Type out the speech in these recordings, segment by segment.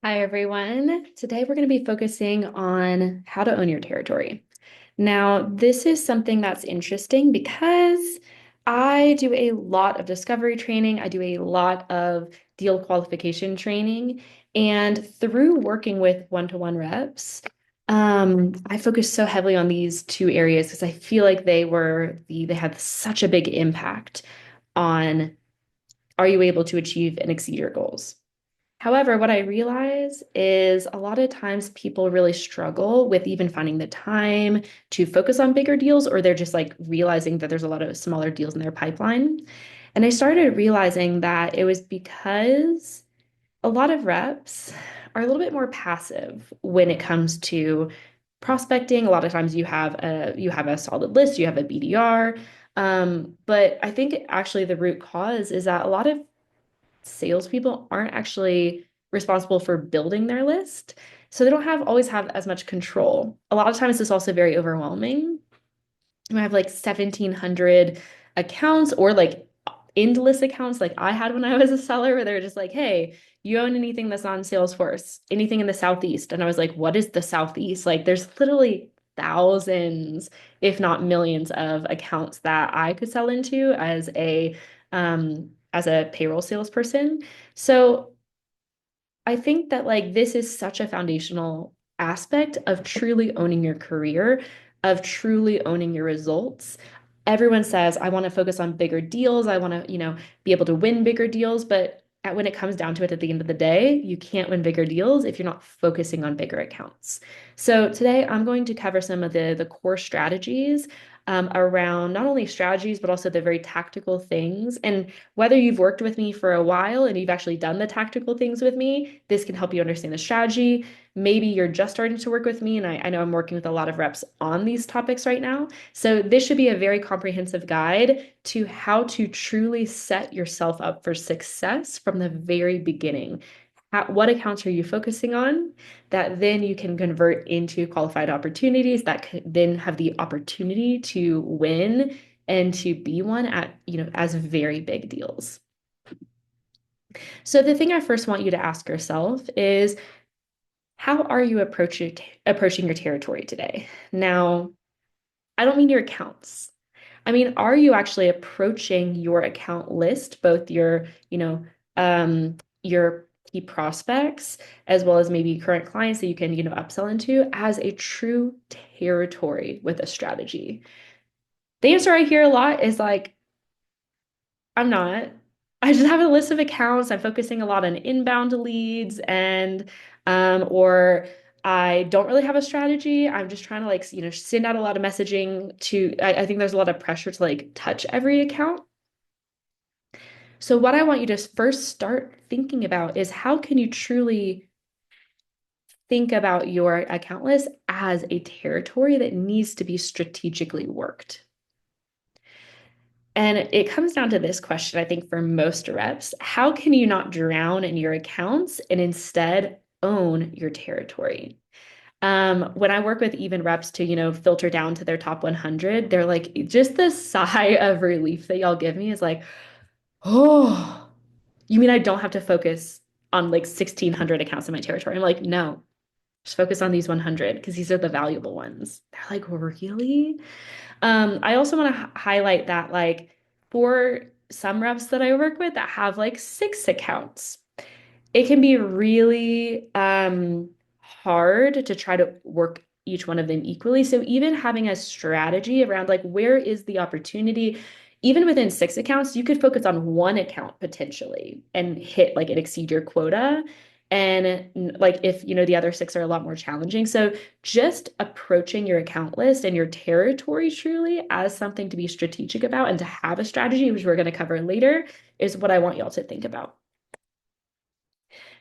Hi, everyone. Today we're going to be focusing on how to own your territory. Now, this is something that's interesting because I do a lot of discovery training, I do a lot of deal qualification training, and through working with one-to-one reps, I focus so heavily on these two areas because I feel like they had such a big impact on are you able to achieve and exceed your goals. However, what I realize is a lot of times people really struggle with even finding the time to focus on bigger deals, or they're just like realizing that there's a lot of smaller deals in their pipeline. And I started realizing that it was because a lot of reps are a little bit more passive when it comes to prospecting. A lot of times you have a solid list, you have a BDR. But I think actually the root cause is that a lot of salespeople aren't actually responsible for building their list. So they don't always have as much control. A lot of times it's also very overwhelming. I have like 1,700 accounts or like endless accounts like I had when I was a seller where they're just like, hey, you own anything that's on Salesforce, anything in the Southeast. And I was like, what is the Southeast? Like there's literally thousands, if not millions of accounts that I could sell into as a payroll salesperson. So I think that like this is such a foundational aspect of truly owning your career, of truly owning your results. Everyone says, I want to focus on bigger deals. I want to, be able to win bigger deals. But when it comes down to it at the end of the day, you can't win bigger deals if you're not focusing on bigger accounts. So today I'm going to cover some of the core strategies around not only strategies, but also the very tactical things. And whether you've worked with me for a while and you've actually done the tactical things with me, this can help you understand the strategy. Maybe you're just starting to work with me, and I know I'm working with a lot of reps on these topics right now. So this should be a very comprehensive guide to how to truly set yourself up for success from the very beginning. What accounts are you focusing on that then you can convert into qualified opportunities that could then have the opportunity to win and to be one at, as very big deals. So the thing I first want you to ask yourself is, how are you approaching your territory today? Now, I don't mean your accounts. I mean, are you actually approaching your account list, both your key prospects as well as maybe current clients that you can, upsell into as a true territory with a strategy? The answer I hear a lot is like, I'm not. I just have a list of accounts. I'm focusing a lot on inbound leads or I don't really have a strategy. I'm just trying to like, send out a lot of messaging I think there's a lot of pressure to like touch every account. So what I want you to first start thinking about is how can you truly think about your account list as a territory that needs to be strategically worked? And it comes down to this question, I think, for most reps. How can you not drown in your accounts and instead own your territory? When I work with even reps to, filter down to their top 100, they're like, just the sigh of relief that y'all give me is like, oh, you mean I don't have to focus on like 1,600 accounts in my territory? I'm like, no, just focus on these 100 because these are the valuable ones. They're like, really? I also want to highlight that like for some reps that I work with that have like 6 accounts, it can be really hard to try to work each one of them equally. So even having a strategy around like where is the opportunity, even within 6 accounts, you could focus on one account potentially and hit like and exceed your quota. And like if the other 6 are a lot more challenging. So just approaching your account list and your territory truly as something to be strategic about and to have a strategy, which we're going to cover later, is what I want y'all to think about.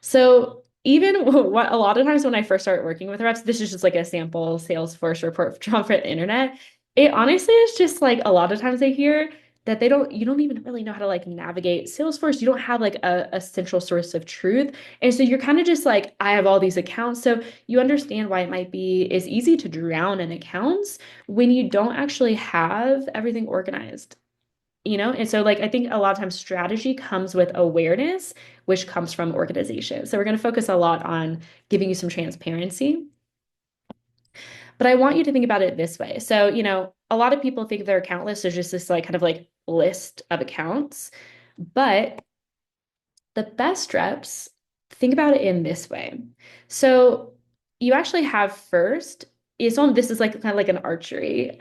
So even what a lot of times when I first start working with reps, this is just like a sample Salesforce report from the internet. It honestly is just like a lot of times I hear that you don't even really know how to like navigate Salesforce. You don't have like a central source of truth. And so you're kind of just like, I have all these accounts. So you understand why it's easy to drown in accounts when you don't actually have everything organized. And so like I think a lot of times strategy comes with awareness, which comes from organization. So we're going to focus a lot on giving you some transparency. But I want you to think about it this way. So, a lot of people think their account list is just this like kind of like list of accounts. But the best reps, think about it in this way. So you actually have first, this is like kind of like an archery.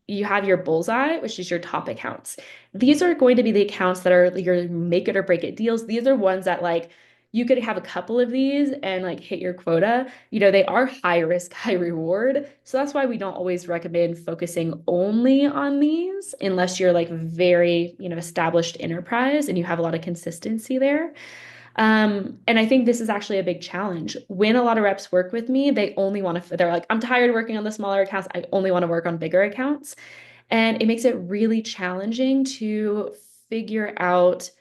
You have your bullseye, which is your top accounts. These are going to be the accounts that are your make it or break it deals. These are ones that like you could have a couple of these and like hit your quota. They are high risk, high reward. So that's why we don't always recommend focusing only on these unless you're like very, established enterprise and you have a lot of consistency there. And I think this is actually a big challenge. When a lot of reps work with me, they're like, I'm tired of working on the smaller accounts. I only want to work on bigger accounts. And it makes it really challenging to figure out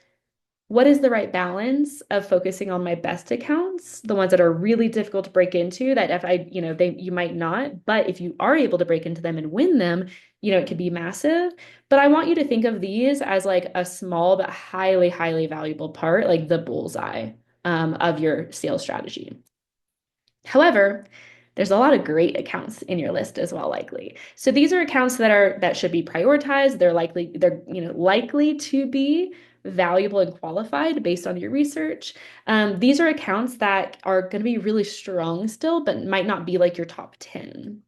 what is the right balance of focusing on my best accounts, the ones that are really difficult to break into, that if you might not, but if you are able to break into them and win them, it could be massive. But I want you to think of these as like a small but highly, highly valuable part, like the bullseye, of your sales strategy. However, there's a lot of great accounts in your list as well, likely. So these are accounts that should be prioritized. They're likely to be valuable and qualified based on your research. These are accounts that are going to be really strong still, but might not be like your top 10.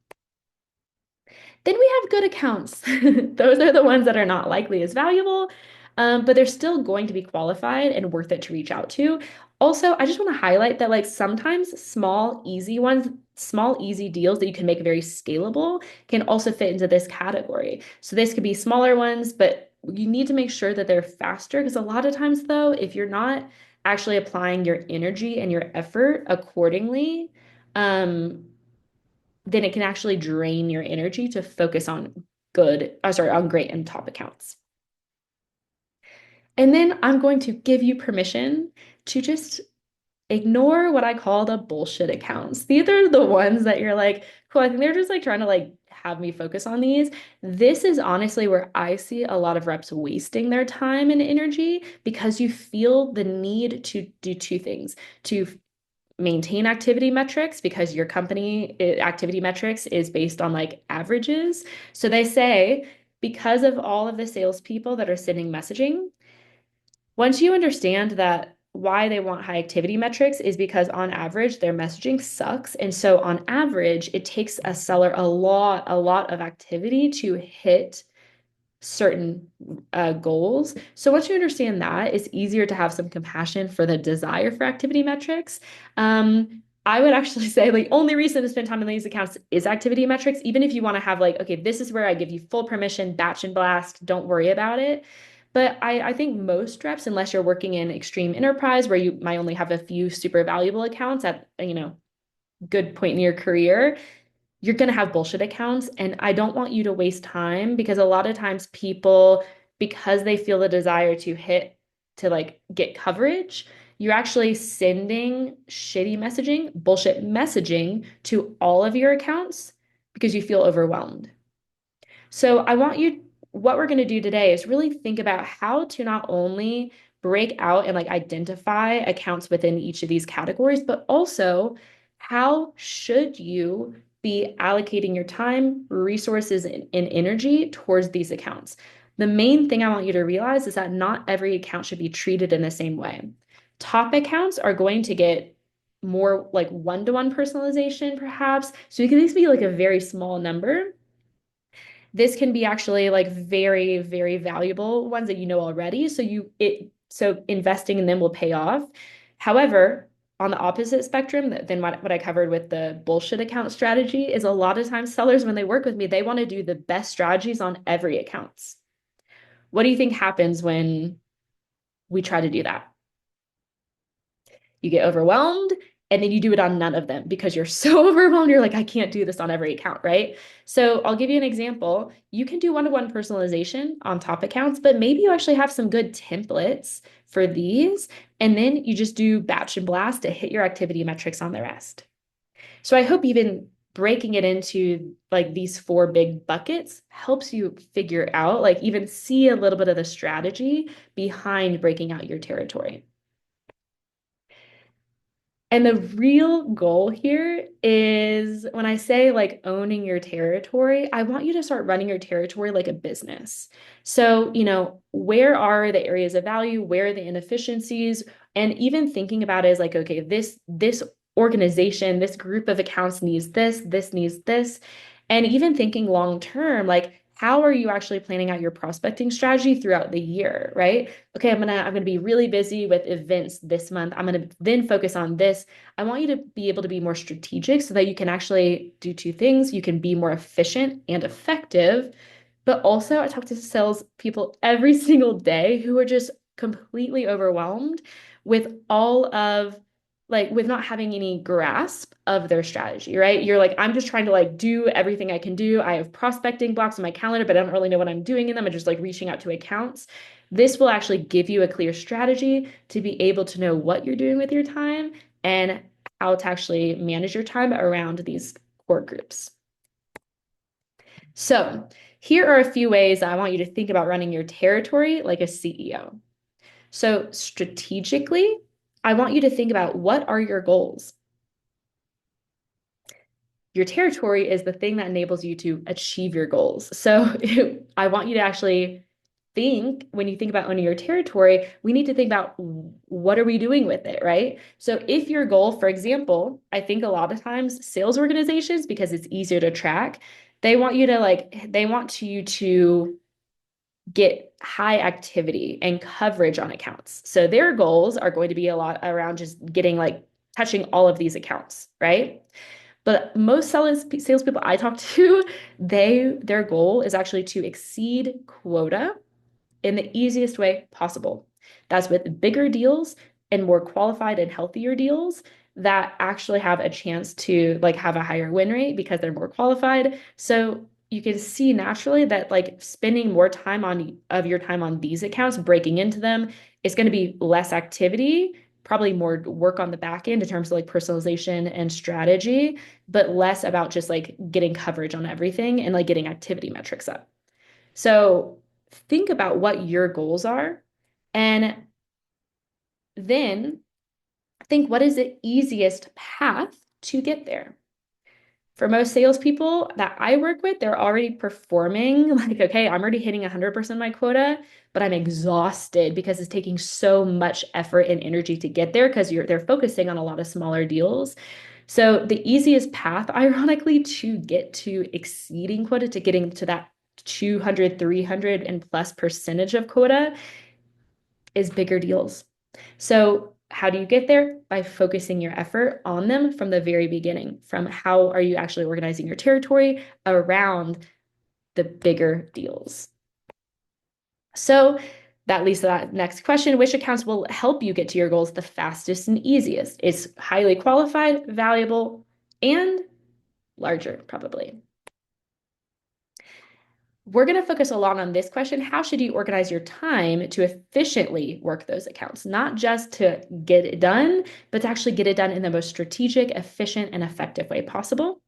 Then we have good accounts. Those are the ones that are not likely as valuable, but they're still going to be qualified and worth it to reach out to. Also, I just want to highlight that like sometimes small, easy ones, small, easy deals that you can make very scalable can also fit into this category. So this could be smaller ones, but you need to make sure that they're faster because a lot of times though, if you're not actually applying your energy and your effort accordingly, um, then it can actually drain your energy to focus on on great and top accounts. And then I'm going to give you permission to just ignore what I call the bullshit accounts. These are the ones that you're like, cool, I think they're just like trying to like have me focus on these. This is honestly where I see a lot of reps wasting their time and energy because you feel the need to do two things, to maintain activity metrics because your company activity metrics is based on like averages. So they say because of all of the salespeople that are sending messaging, once you understand that why they want high activity metrics is because on average their messaging sucks. And so on average, it takes a seller a lot of activity to hit certain goals. So once you understand that, it's easier to have some compassion for the desire for activity metrics. I would actually say the only reason to spend time on these accounts is activity metrics, even if you want to have like, okay, this is where I give you full permission, batch and blast, don't worry about it. But I think most reps, unless you're working in extreme enterprise where you might only have a few super valuable accounts at, good point in your career, you're going to have bullshit accounts. And I don't want you to waste time because a lot of times people, because they feel the desire to like get coverage, you're actually sending shitty messaging, bullshit messaging to all of your accounts because you feel overwhelmed. So what we're going to do today is really think about how to not only break out and like identify accounts within each of these categories, but also how should you be allocating your time, resources, and energy towards these accounts. The main thing I want you to realize is that not every account should be treated in the same way. Top accounts are going to get more like one-to-one personalization, perhaps. So you can at least be like a very small number. This can be actually like very, very valuable ones that you know already. So investing in them will pay off. However, on the opposite spectrum than what I covered with the bullshit account strategy is a lot of times sellers, when they work with me, they want to do the best strategies on every accounts. What do you think happens when we try to do that? You get overwhelmed and then you do it on none of them because you're so overwhelmed. You're like, I can't do this on every account, right? So I'll give you an example. You can do one-to-one personalization on top accounts, but maybe you actually have some good templates for these. And then you just do batch and blast to hit your activity metrics on the rest. So I hope even breaking it into like these four big buckets helps you figure out, like even see a little bit of the strategy behind breaking out your territory. And the real goal here is when I say like owning your territory, I want you to start running your territory like a business. So, where are the areas of value? Where are the inefficiencies? And even thinking about it as like, okay, this organization, this group of accounts needs this needs this. And even thinking long term, like how are you actually planning out your prospecting strategy throughout the year, right? Okay, I'm gonna be really busy with events this month. I'm gonna then focus on this. I want you to be able to be more strategic so that you can actually do two things. You can be more efficient and effective, but also I talk to sales people every single day who are just completely overwhelmed with all of like with not having any grasp of their strategy, right? You're like, I'm just trying to like do everything I can do. I have prospecting blocks on my calendar, but I don't really know what I'm doing in them. I'm just like reaching out to accounts. This will actually give you a clear strategy to be able to know what you're doing with your time and how to actually manage your time around these core groups. So, here are a few ways I want you to think about running your territory like a CEO. So, strategically, I want you to think about what are your goals? Your territory is the thing that enables you to achieve your goals. So I want you to actually think when you think about owning your territory, we need to think about what are we doing with it, right? So if your goal, for example, I think a lot of times sales organizations, because it's easier to track, they want you to get high activity and coverage on accounts. So their goals are going to be a lot around just getting like touching all of these accounts, right? But most salespeople I talk to, their goal is actually to exceed quota in the easiest way possible. That's with bigger deals and more qualified and healthier deals that actually have a chance to like have a higher win rate because they're more qualified. So you can see naturally that like spending more time on of your time on these accounts, breaking into them, is going to be less activity, probably more work on the back end in terms of like personalization and strategy, but less about just like getting coverage on everything and like getting activity metrics up. So think about what your goals are and then think what is the easiest path to get there. For most salespeople that I work with, they're already performing like, okay, I'm already hitting 100% of my quota, but I'm exhausted because it's taking so much effort and energy to get there because they're focusing on a lot of smaller deals. So the easiest path, ironically, to get to exceeding quota, to getting to that 200, 300 and plus percentage of quota is bigger deals. So how do you get there? By focusing your effort on them from the very beginning, from how are you actually organizing your territory around the bigger deals. So that leads to that next question, which accounts will help you get to your goals the fastest and easiest? It's highly qualified, valuable, and larger, probably. We're going to focus a lot on this question. How should you organize your time to efficiently work those accounts? Not just to get it done, but to actually get it done in the most strategic, efficient, and effective way possible.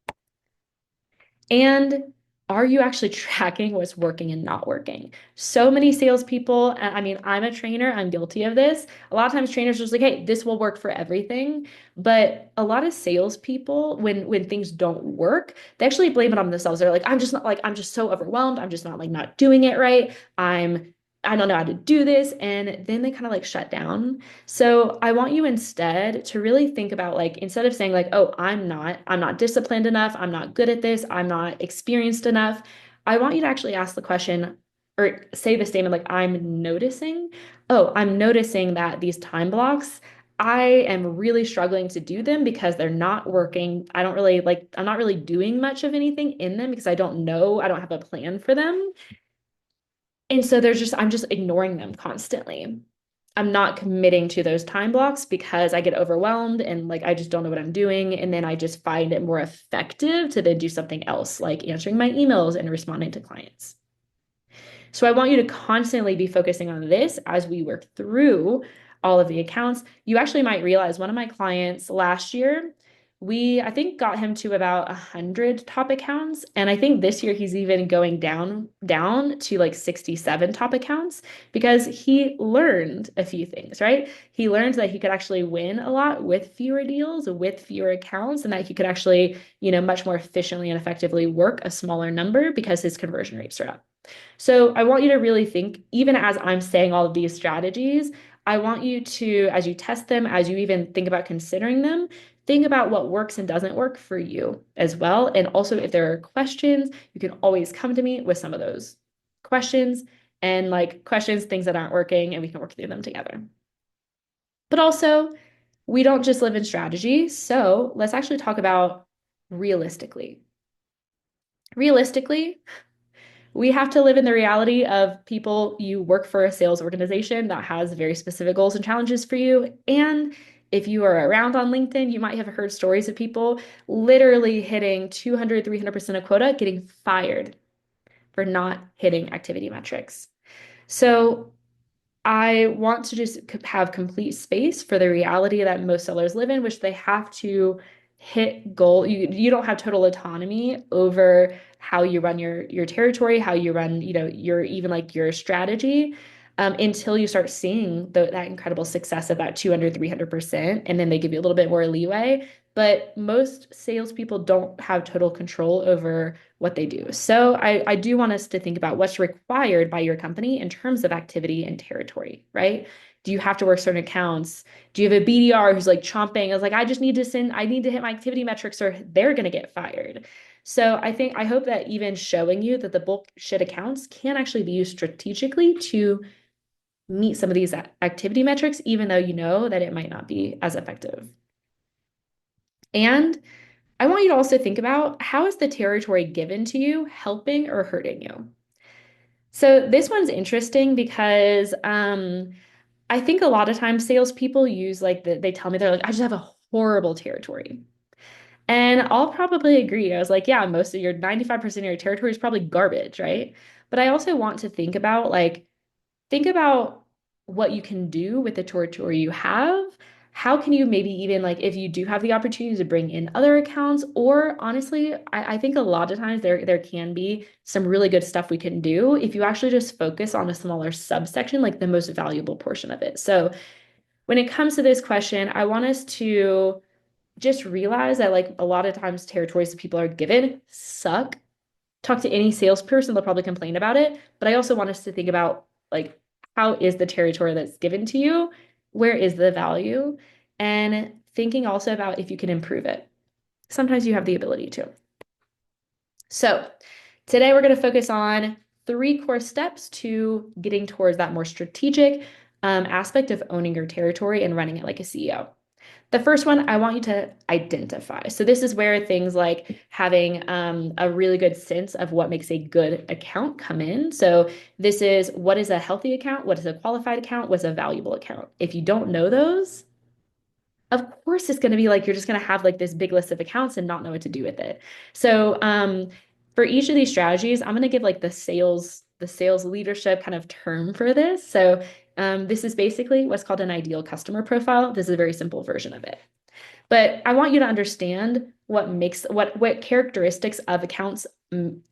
And are you actually tracking what's working and not working? So many salespeople, I mean, I'm a trainer, I'm guilty of this. A lot of times trainers are just like, hey, this will work for everything. But a lot of salespeople, when things don't work, they actually blame it on themselves. They're like, I'm just so overwhelmed. I'm just not like not doing it right. I don't know how to do this. And then they kind of like shut down. So I want you instead to really think about like instead of saying like, oh, I'm not disciplined enough, I'm not good at this, I'm not experienced enough. I want you to actually ask the question or say the statement like I'm noticing that these time blocks, I am really struggling to do them because they're not working. I'm not really doing much of anything in them because I don't have a plan for them. And so I'm just ignoring them constantly. I'm not committing to those time blocks because I get overwhelmed and like I just don't know what I'm doing. And then I just find it more effective to then do something else, like answering my emails and responding to clients. So I want you to constantly be focusing on this as we work through all of the accounts. You actually might realize one of my clients last year We, I think, got him to about 100 top accounts. And I think this year he's even going down to like 67 top accounts because he learned a few things, right? He learned that he could actually win a lot with fewer deals, with fewer accounts, and that he could actually, much more efficiently and effectively work a smaller number because his conversion rates are up. So I want you to really think, even as I'm saying all of these strategies, I want you to, as you test them, as you even think about considering them, think about what works and doesn't work for you as well. And also, if there are questions, you can always come to me with some of those questions and like questions, things that aren't working, and we can work through them together. But also, we don't just live in strategy. So let's actually talk about realistically. Realistically, we have to live in the reality of people. You work for a sales organization that has very specific goals and challenges for you. And if you are around on LinkedIn, you might have heard stories of people literally hitting 200, 300% of quota, getting fired for not hitting activity metrics. So I want to just have complete space for the reality that most sellers live in, which they have to hit goal. You don't have total autonomy over how you run your territory, how you run, your even like your strategy, until you start seeing that incredible success of that 200, 300%, and then they give you a little bit more leeway. But most salespeople don't have total control over what they do. So I do want us to think about what's required by your company in terms of activity and territory, right? Do you have to work certain accounts? Do you have a BDR who's like chomping? I was like, I need to hit my activity metrics or they're going to get fired. So I hope that even showing you that the bullshit accounts can actually be used strategically to meet some of these activity metrics, even though you know that it might not be as effective. And I want you to also think about, how is the territory given to you helping or hurting you? So this one's interesting because I think a lot of times salespeople use like they tell me they're like, I just have a horrible territory. And I'll probably agree. I was like, yeah, most of your 95% of your territory is probably garbage, right? But I also want to think about what you can do with the territory you have. How can you maybe even like if you do have the opportunity to bring in other accounts, or honestly, I think a lot of times there can be some really good stuff we can do if you actually just focus on a smaller subsection, like the most valuable portion of it. So when it comes to this question, I want us to just realize that like a lot of times territories that people are given suck. Talk to any salesperson, they'll probably complain about it. But I also want us to think about like, how is the territory that's given to you? Where is the value? And thinking also about if you can improve it. Sometimes you have the ability to. So today we're going to focus on three core steps to getting towards that more strategic aspect of owning your territory and running it like a CEO. The first one, I want you to identify. So this is where things like having a really good sense of what makes a good account come in. So this is, what is a healthy account? What is a qualified account? What's a valuable account? If you don't know those, of course it's going to be like you're just going to have like this big list of accounts and not know what to do with it. So for each of these strategies, I'm going to give like the sales leadership kind of term for this. So this is basically what's called an ideal customer profile. This is a very simple version of it. But I want you to understand what characteristics of accounts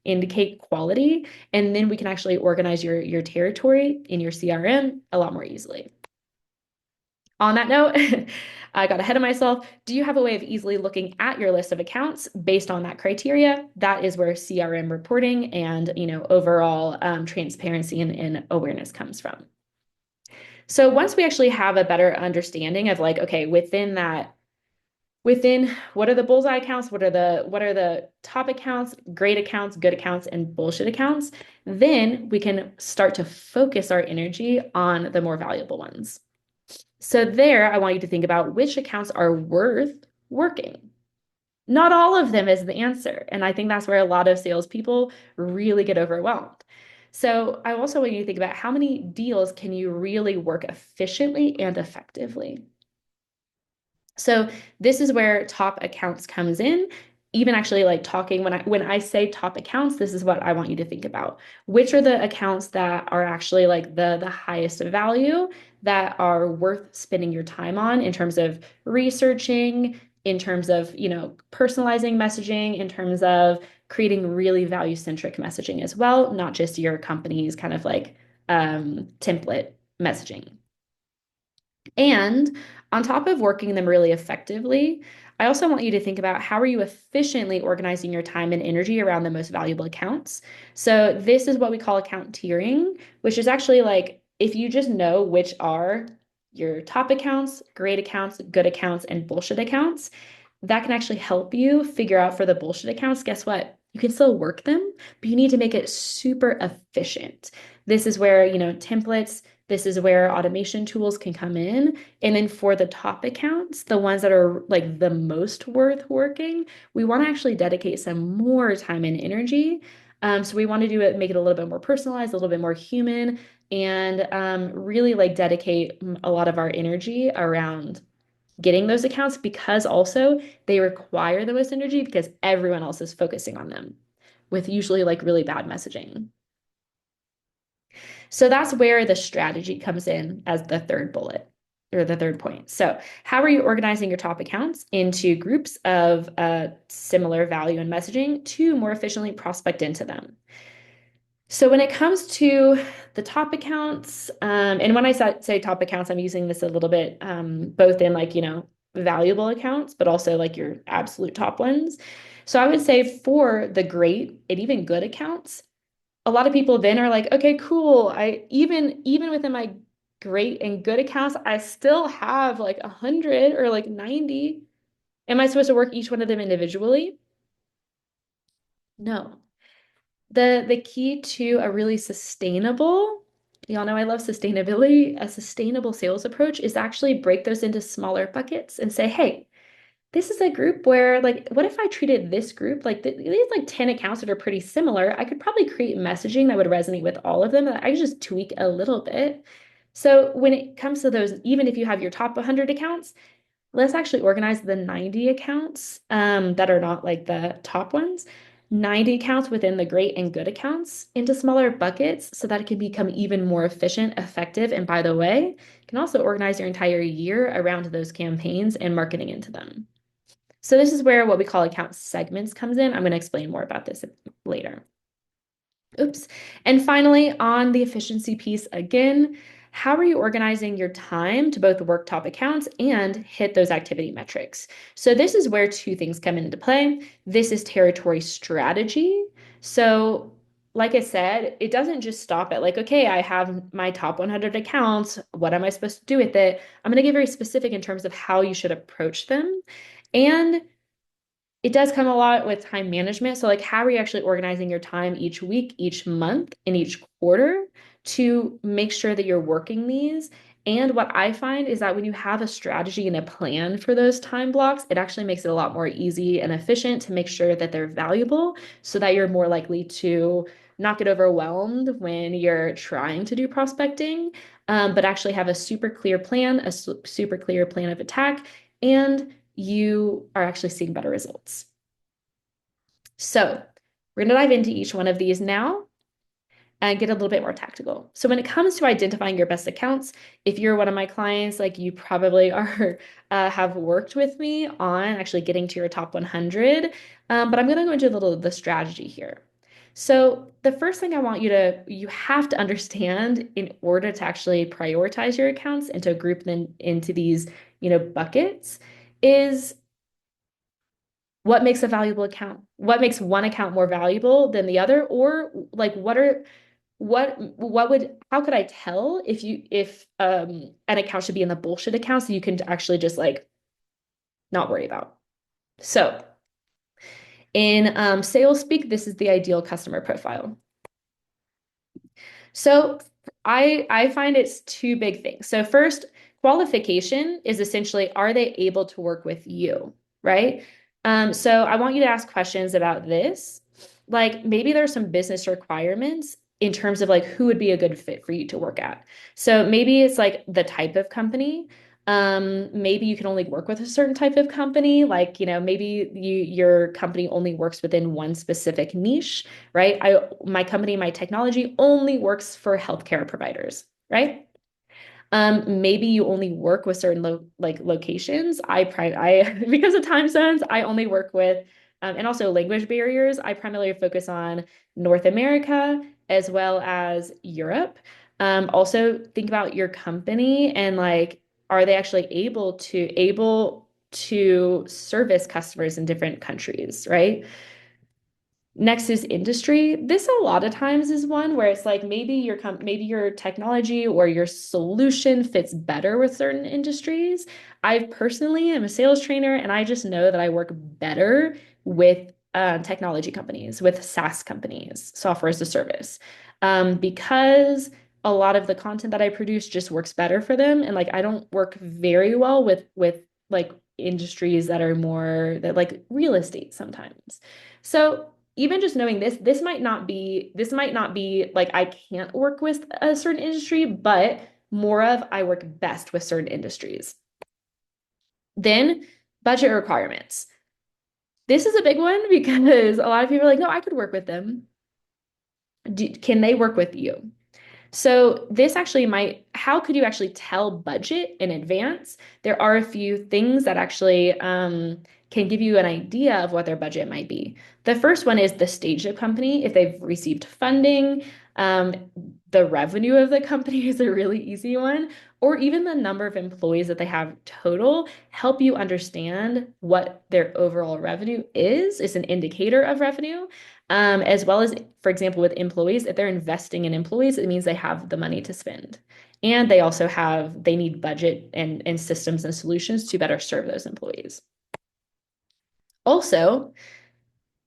indicate quality, and then we can actually organize your territory in your CRM a lot more easily. On that note, I got ahead of myself. Do you have a way of easily looking at your list of accounts based on that criteria? That is where CRM reporting and overall transparency and awareness comes from. So once we actually have a better understanding of like, okay, within what are the bullseye accounts, what are the top accounts, great accounts, good accounts, and bullshit accounts, then we can start to focus our energy on the more valuable ones. So there, I want you to think about which accounts are worth working. Not all of them is the answer. And I think that's where a lot of salespeople really get overwhelmed. So I also want you to think about how many deals can you really work efficiently and effectively. So this is where top accounts comes in. Even actually like talking when I say top accounts, this is what I want you to think about. Which are the accounts that are actually like the highest value, that are worth spending your time on in terms of researching, in terms of, personalizing messaging, in terms of creating really value-centric messaging as well, not just your company's kind of like template messaging. And on top of working them really effectively, I also want you to think about how are you efficiently organizing your time and energy around the most valuable accounts. So this is what we call account tiering, which is actually like if you just know which are your top accounts, great accounts, good accounts, and bullshit accounts, that can actually help you figure out for the bullshit accounts, guess what? You can still work them, but you need to make it super efficient. This is where, templates, this is where automation tools can come in. And then for the top accounts, the ones that are like the most worth working, we want to actually dedicate some more time and energy. So we want to do it, make it a little bit more personalized, a little bit more human, and really like dedicate a lot of our energy around getting those accounts because also they require the most energy because everyone else is focusing on them with usually like really bad messaging. So that's where the strategy comes in as the third bullet or the third point. So, how are you organizing your top accounts into groups of similar value and messaging to more efficiently prospect into them? So when it comes to the top accounts, and when I say top accounts, I'm using this a little bit both in like, valuable accounts, but also like your absolute top ones. So I would say for the great and even good accounts, a lot of people then are like, okay, cool. I even within my great and good accounts, I still have like 100 or like 90. Am I supposed to work each one of them individually? No. The key to a really sustainable, y'all know I love sustainability, a sustainable sales approach is actually break those into smaller buckets and say, hey, this is a group where like, what if I treated this group like these like 10 accounts that are pretty similar? I could probably create messaging that would resonate with all of them. That I could just tweak a little bit. So when it comes to those, even if you have your top 100 accounts, let's actually organize the 90 accounts that are not like the top ones, 90 accounts within the great and good accounts into smaller buckets so that it can become even more efficient, effective. And by the way, you can also organize your entire year around those campaigns and marketing into them. So this is where what we call account segments comes in. I'm going to explain more about this later. Oops. And finally, on the efficiency piece again, how are you organizing your time to both work top accounts and hit those activity metrics? So this is where two things come into play. This is territory strategy. So like I said, it doesn't just stop at like, okay, I have my top 100 accounts. What am I supposed to do with it? I'm going to get very specific in terms of how you should approach them. And it does come a lot with time management. So, like, how are you actually organizing your time each week, each month, and each quarter to make sure that you're working these? And what I find is that when you have a strategy and a plan for those time blocks, it actually makes it a lot more easy and efficient to make sure that they're valuable so that you're more likely to not get overwhelmed when you're trying to do prospecting, but actually have a super clear plan, a super clear plan of attack, and you are actually seeing better results. So we're going to dive into each one of these now and get a little bit more tactical. So when it comes to identifying your best accounts, if you're one of my clients, like you probably are have worked with me on actually getting to your top 100, but I'm going to go into a little of the strategy here. So the first thing I want you have to understand in order to actually prioritize your accounts and to group them into these, buckets is what makes a valuable account? What makes one account more valuable than the other? Or like what would how could I tell if an account should be in the bullshit account so you can actually just like not worry about. So in sales speak, this is the ideal customer profile. So I find it's two big things. So first, qualification is essentially, are they able to work with you, right? So I want you to ask questions about this. Like maybe there's some business requirements in terms of like who would be a good fit for you to work at. So maybe it's like the type of company. Maybe you can only work with a certain type of company. Like, maybe your company only works within one specific niche, right? My company, my technology only works for healthcare providers, right? Maybe you only work with certain locations. I because of time zones, I only work with and also language barriers. I primarily focus on North America as well as Europe. Also think about your company and like, are they actually able to service customers in different countries, right? Next is industry. This a lot of times is one where it's like maybe your technology or your solution fits better with certain industries. I personally am a sales trainer and I just know that I work better with technology companies, with SaaS companies, software as a service, because a lot of the content that I produce just works better for them. And like I don't work very well with like industries that are more that like real estate sometimes. So even just knowing this, this might not be like I can't work with a certain industry, but more of I work best with certain industries. Then budget requirements. This is a big one because a lot of people are like, no, I could work with them. Can they work with you? So this actually how could you actually tell budget in advance? There are a few things that actually can give you an idea of what their budget might be. The first one is the stage of company, if they've received funding, um, the revenue of the company is a really easy one, or even the number of employees that they have total help you understand what their overall revenue is an indicator of revenue. As well as, for example, with employees, if they're investing in employees, it means they have the money to spend. And they need budget and systems and solutions to better serve those employees. Also,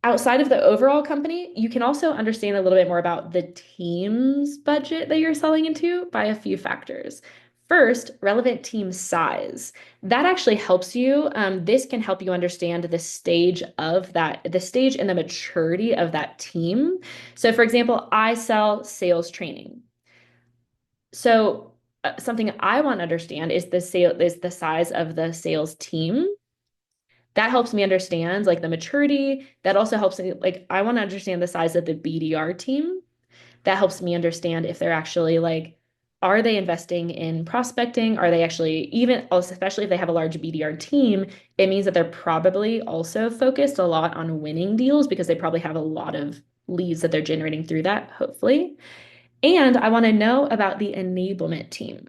outside of the overall company, you can also understand a little bit more about the team's budget that you're selling into by a few factors. First, relevant team size. That actually helps you. This can help you understand the stage and the maturity of that team. So, for example, I sell sales training. So, something I want to understand is the size of the sales team. That helps me understand like the maturity. That also helps me like I want to understand the size of the BDR team. That helps me understand if they're actually like, are they investing in prospecting? Are they actually even especially if they have a large BDR team, it means that they're probably also focused a lot on winning deals because they probably have a lot of leads that they're generating through that, hopefully. And I want to know about the enablement team.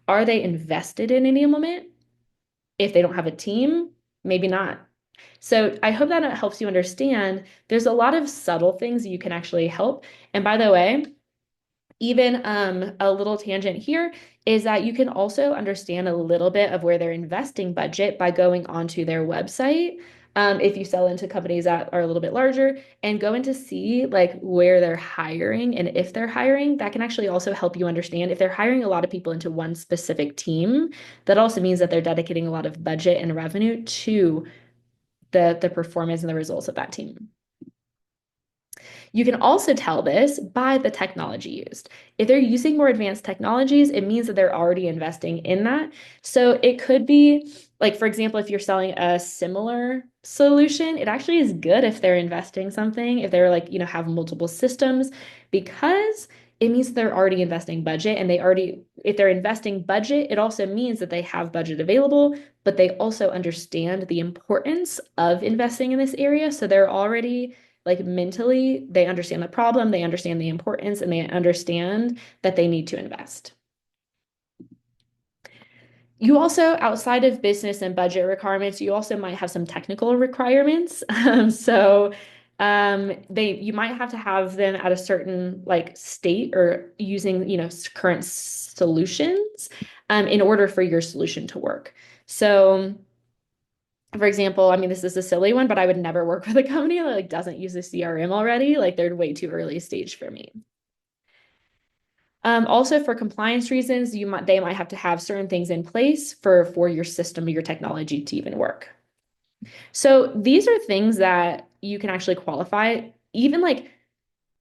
Are they invested in enablement? If they don't have a team, maybe not. So I hope that it helps you understand there's a lot of subtle things you can actually help. And by the way, even a little tangent here is that you can also understand a little bit of where they're investing budget by going onto their website. If you sell into companies that are a little bit larger and go in to see like where they're hiring and if they're hiring, that can actually also help you understand if they're hiring a lot of people into one specific team, that also means that they're dedicating a lot of budget and revenue to the performance and the results of that team. You can also tell this by the technology used. If they're using more advanced technologies, it means that they're already investing in that. So it could be like, for example, if you're selling a similar solution, it actually is good if they're investing something, if they're like, have multiple systems, because it means they're already investing budget and if they're investing budget, it also means that they have budget available, but they also understand the importance of investing in this area. So they're already like mentally, they understand the problem, they understand the importance, and they understand that they need to invest. You also, outside of business and budget requirements, you also might have some technical requirements. You might have to have them at a certain like state or using, current solutions, in order for your solution to work. So, for example, I mean, this is a silly one, but I would never work with a company that like doesn't use a CRM already. Like they're way too early stage for me. Also for compliance reasons, they might have to have certain things in place for your system, your technology to even work. So these are things that you can actually qualify, even like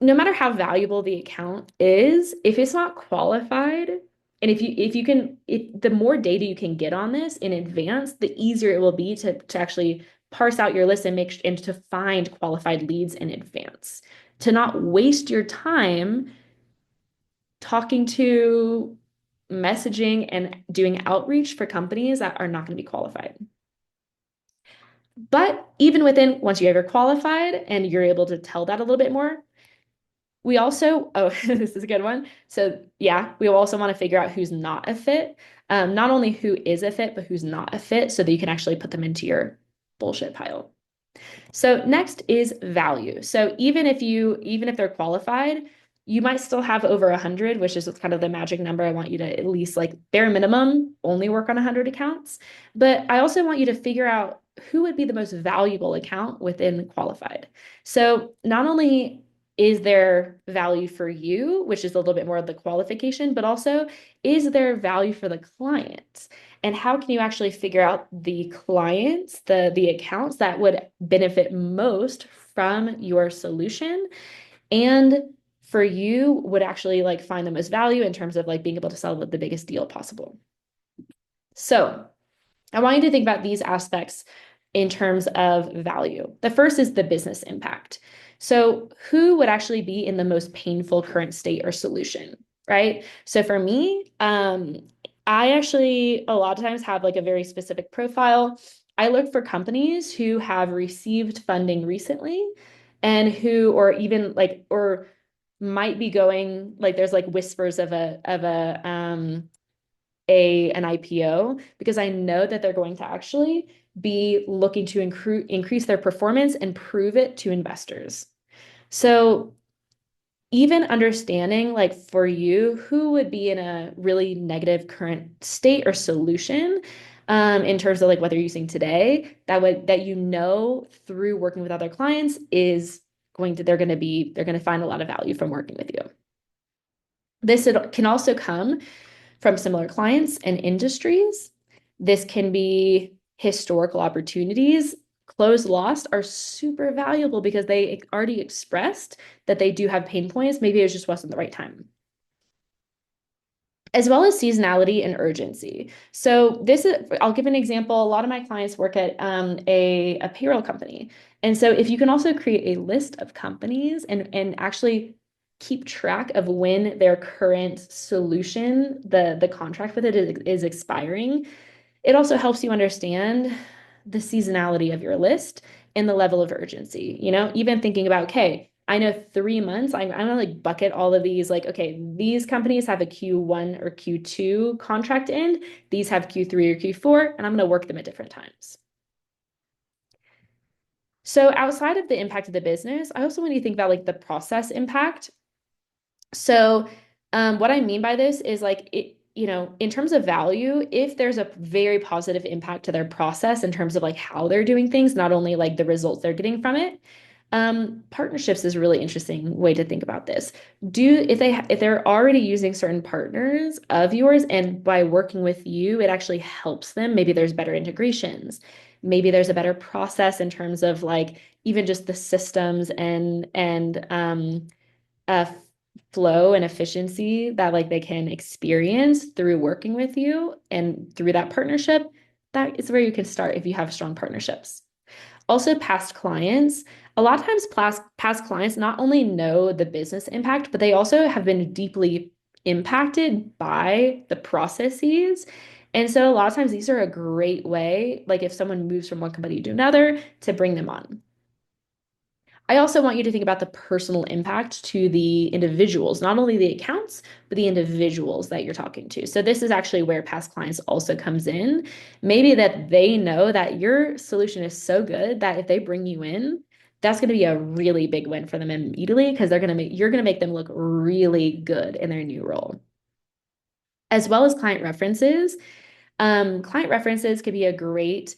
no matter how valuable the account is, if it's not qualified, and if the more data you can get on this in advance, the easier it will be to actually parse out your list and to find qualified leads in advance. To not waste your time talking to messaging and doing outreach for companies that are not going to be qualified. But even within, once you ever qualified and you're able to tell that a little bit more, we also, oh, this is a good one. So yeah, we also want to figure out who's not a fit. Not only who is a fit, but who's not a fit so that you can actually put them into your bullshit pile. So next is value. So even if they're qualified, you might still have over 100, which is kind of the magic number. I want you to at least like bare minimum only work on 100 accounts. But I also want you to figure out who would be the most valuable account within qualified. So not only is there value for you, which is a little bit more of the qualification, but also is there value for the client? And how can you actually figure out the clients, the accounts that would benefit most from your solution and for you would actually like find the most value in terms of like being able to sell the biggest deal possible. So I want you to think about these aspects in terms of value. The first is the business impact. So, who would actually be in the most painful current state or solution, right? So, for me, I actually a lot of times have like a very specific profile. I look for companies who have received funding recently and who, or even like, or might be going like there's like whispers of an IPO because I know that they're going to actually be looking to increase their performance and prove it to investors. So even understanding like for you, who would be in a really negative current state or solution in terms of like what they're using today, that you know through working with other clients is they're going to find a lot of value from working with you. This can also come from similar clients and industries. This can be historical opportunities. Closed lost are super valuable because they already expressed that they do have pain points. Maybe it just wasn't the right time. As well as seasonality and urgency. So I'll give an example. A lot of my clients work at a payroll company. And so if you can also create a list of companies and actually keep track of when their current solution, the contract with it is expiring, it also helps you understand the seasonality of your list and the level of urgency. Even thinking about, okay, I know 3 months, I'm gonna like bucket all of these, like, okay, these companies have a Q1 or Q2 contract end, these have Q3 or Q4, and I'm gonna work them at different times. So outside of the impact of the business, I also want you to think about like the process impact. So what I mean by this is like in terms of value, if there's a very positive impact to their process in terms of like how they're doing things, not only like the results they're getting from it, partnerships is a really interesting way to think about this. If they're already using certain partners of yours and by working with you, it actually helps them. Maybe there's better integrations. Maybe there's a better process in terms of like even just the systems and uh, flow and efficiency that like they can experience through working with you and through that partnership. That is where you can start if you have strong partnerships. Also, past clients. A lot of times, past clients not only know the business impact, but they also have been deeply impacted by the processes. And so, a lot of times, these are a great way, like if someone moves from one company to another, to bring them on. I also want you to think about the personal impact to the individuals, not only the accounts, but the individuals that you're talking to. So this is actually where past clients also comes in. Maybe that they know that your solution is so good that if they bring you in, that's going to be a really big win for them immediately because you're going to make them look really good in their new role. As well as client references. Client references could be a great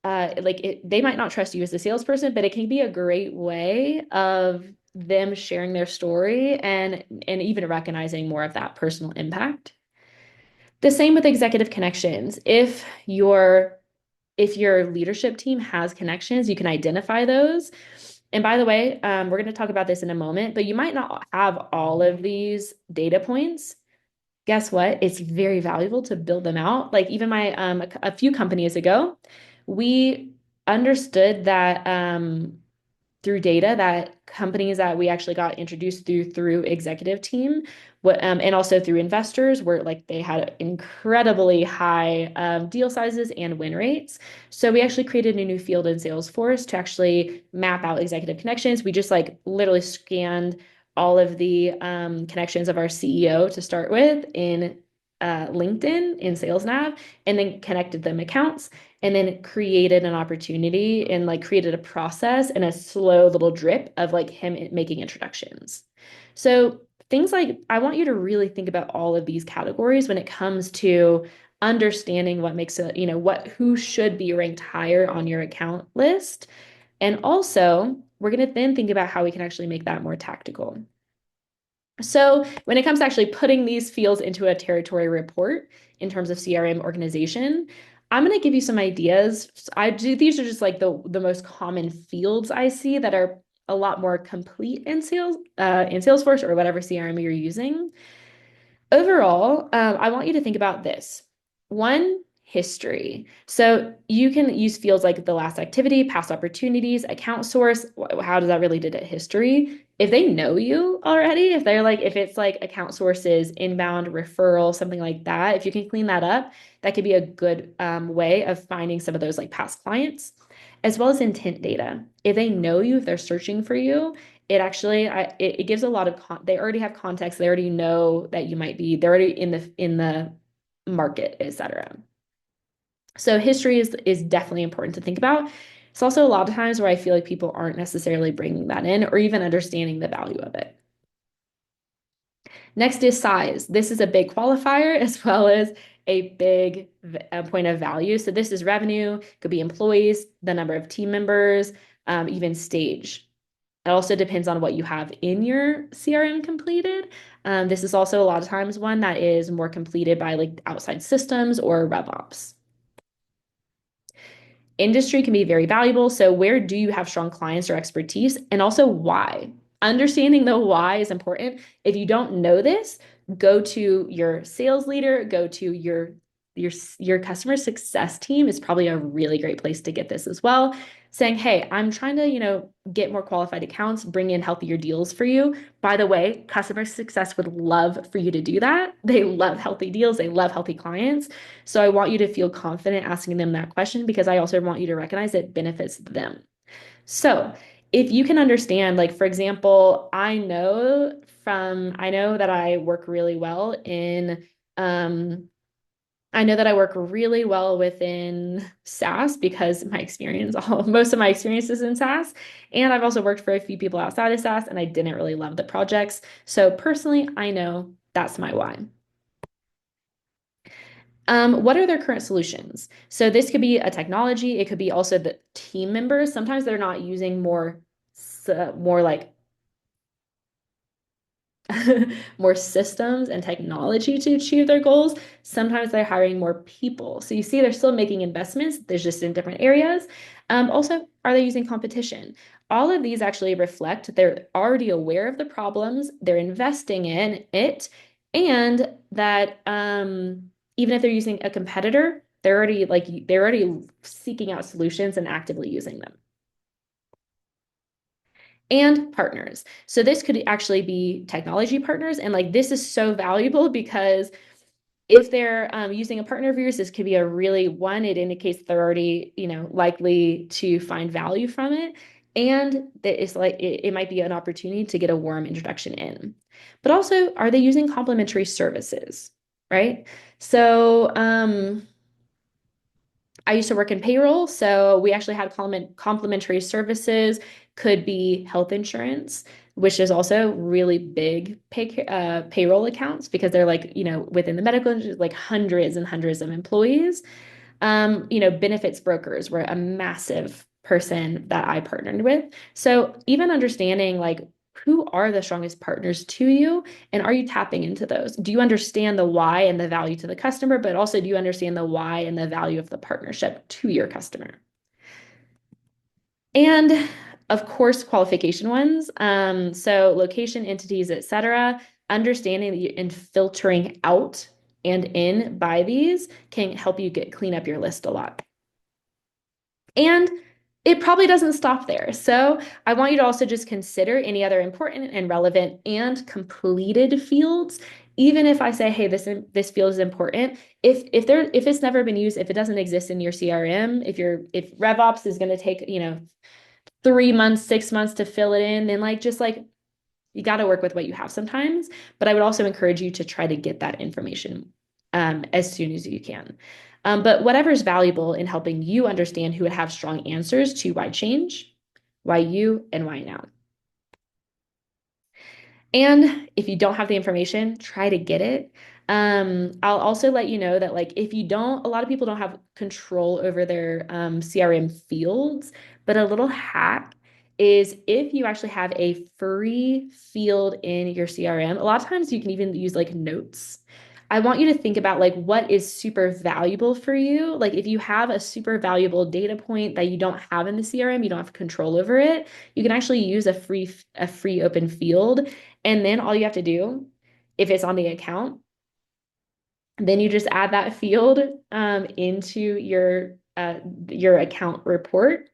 they might not trust you as a salesperson, but it can be a great way of them sharing their story and even recognizing more of that personal impact. The same with executive connections. If your leadership team has connections, you can identify those. And by the way, we're going to talk about this in a moment, but you might not have all of these data points. Guess what? It's very valuable to build them out. Like even a few companies ago, we understood that through data that companies that we actually got introduced through executive team, and also through investors, where like they had incredibly high deal sizes and win rates. So we actually created a new field in Salesforce to actually map out executive connections. We just like literally scanned all of the connections of our CEO to start with in LinkedIn in SalesNav, and then connected them accounts, and then created an opportunity and like created a process and a slow little drip of like him making introductions. So things like I want you to really think about all of these categories when it comes to understanding what makes a, what who should be ranked higher on your account list. And also, we're going to then think about how we can actually make that more tactical. So when it comes to actually putting these fields into a territory report in terms of CRM organization, I'm going to give you some ideas. These are just like the most common fields I see that are a lot more complete in Salesforce or whatever CRM you're using. Overall, I want you to think about this. One, history. So you can use fields like the last activity, past opportunities, account source. How does that relate to history? If they know you already, if it's like account sources, inbound referral, something like that, if you can clean that up, that could be a good way of finding some of those like past clients, as well as intent data. If they know you, if they're searching for you, it gives a lot of they already have context, they already know that you might be, they're already in the market, etc. So history is definitely important to think about. It's also a lot of times where I feel like people aren't necessarily bringing that in or even understanding the value of it. Next is size. This is a big qualifier as well as a big point of value. So this is revenue, could be employees, the number of team members, even stage. It also depends on what you have in your CRM completed. This is also a lot of times one that is more completed by like outside systems or RevOps. Industry can be very valuable. So where do you have strong clients or expertise? And also why? Understanding the why is important. If you don't know this, go to your sales leader, go to your customer success team is probably a really great place to get this as well. Saying, hey, I'm trying to, get more qualified accounts, bring in healthier deals for you. By the way, customer success would love for you to do that. They love healthy deals, they love healthy clients. So I want you to feel confident asking them that question because I also want you to recognize it benefits them. So if you can understand, like, for example, I know that I know that I work really well within SaaS because most of my experience is in SaaS. And I've also worked for a few people outside of SaaS and I didn't really love the projects. So personally, I know that's my why. What are their current solutions? So this could be a technology. It could be also the team members. Sometimes they're not using more like more systems and technology to achieve their goals. Sometimes they're hiring more people. So you see, they're still making investments. There's just in different areas. Also, are they using competition? All of these actually reflect that they're already aware of the problems, they're investing in it, and that even if they're using a competitor, they're already seeking out solutions and actively using them. And partners. So this could actually be technology partners. And like this is so valuable because if they're using a partner of yours, this could be it indicates they're already, likely to find value from it. And that it's like it might be an opportunity to get a warm introduction in. But also, are they using complementary services? Right. So I used to work in payroll, so we actually had complementary services, could be health insurance, which is also really big payroll accounts because they're like, within the medical industry, like hundreds and hundreds of employees. Benefits brokers were a massive person that I partnered with. So even understanding like who are the strongest partners to you and are you tapping into those? Do you understand the why and the value to the customer, but also do you understand the why and the value of the partnership to your customer? And of course, qualification ones. So location, entities, etc. Understanding that and filtering out and in by these can help you clean up your list a lot. And It probably doesn't stop there. So I want you to also just consider any other important and relevant and completed fields. Even if I say, hey, this field is important, if it's never been used, if it doesn't exist in your CRM, if RevOps is going to take, 3 months, 6 months to fill it in, then just like you got to work with what you have sometimes. But I would also encourage you to try to get that information as soon as you can. But whatever is valuable in helping you understand who would have strong answers to why change, why you, and why now. And if you don't have the information, try to get it. I'll also let you know that if you don't, a lot of people don't have control over their CRM fields, but a little hack is if you actually have a free field in your CRM, a lot of times you can even use notes. I want you to think about what is super valuable for you. Like if you have a super valuable data point that you don't have in the CRM, you don't have control over it, you can actually use a free open field, and then all you have to do, if it's on the account, then you just add that field into your account report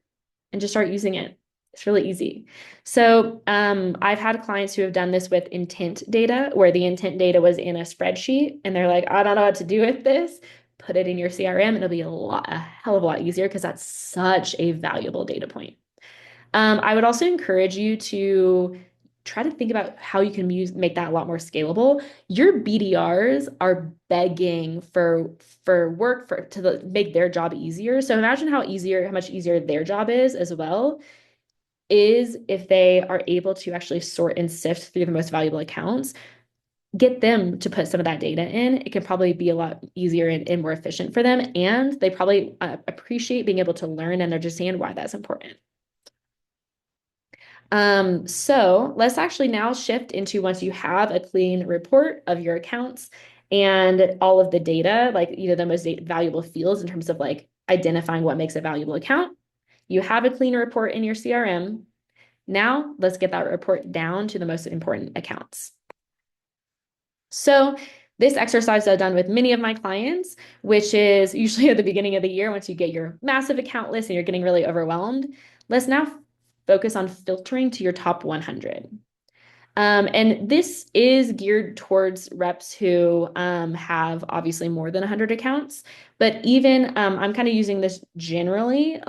and just start using it. It's really easy. So I've had clients who have done this with intent data, where the intent data was in a spreadsheet, and they're like, I don't know what to do with this. Put it in your CRM, and it'll be a hell of a lot easier because that's such a valuable data point. I would also encourage you to try to think about how you can make that a lot more scalable. Your BDRs are begging for work to make their job easier. So imagine how much easier their job is as well, is if they are able to actually sort and sift through the most valuable accounts. Get them to put some of that data in. It can probably be a lot easier and more efficient for them. And they probably appreciate being able to learn and understand why that's important. So let's actually now shift into, once you have a clean report of your accounts and all of the data, the most valuable fields in terms of identifying what makes a valuable account. You have a clean report in your CRM. Now let's get that report down to the most important accounts. So this exercise I've done with many of my clients, which is usually at the beginning of the year, once you get your massive account list and you're getting really overwhelmed, let's now focus on filtering to your top 100. And this is geared towards reps who have obviously more than 100 accounts. But even I'm kind of using this generally.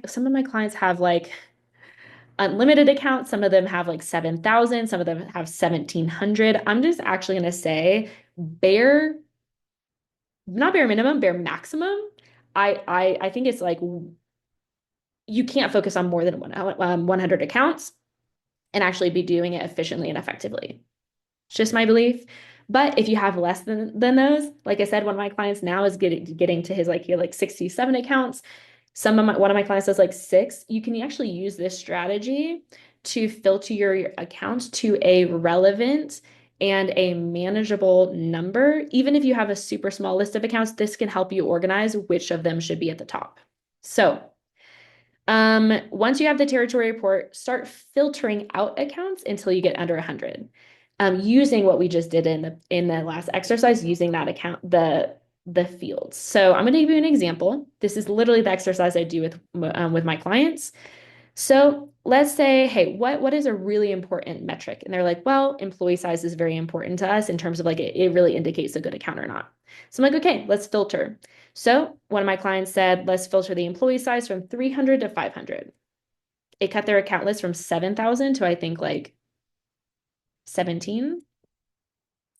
Some of my clients have unlimited accounts. Some of them have 7,000. Some of them have 1,700. I'm just actually going to say not bare minimum, bare maximum. I think it's you can't focus on more than 100 accounts and actually be doing it efficiently and effectively. It's just my belief. But if you have less than those, like I said, one of my clients now is getting to his 67 accounts. One of my clients does 6. You can actually use this strategy to filter your accounts to a relevant and a manageable number. Even if you have a super small list of accounts, this can help you organize which of them should be at the top. So once you have the territory report, start filtering out accounts until you get under 100. Using what we just did in the last exercise, using that account, the fields. So I'm going to give you an example. This is literally the exercise I do with my clients. So let's say, hey, what is a really important metric? And they're like, well, employee size is very important to us in terms of it really indicates a good account or not. So I'm like, okay, let's filter. So one of my clients said, let's filter the employee size from 300 to 500. It cut their account list from 7,000 to I think 17.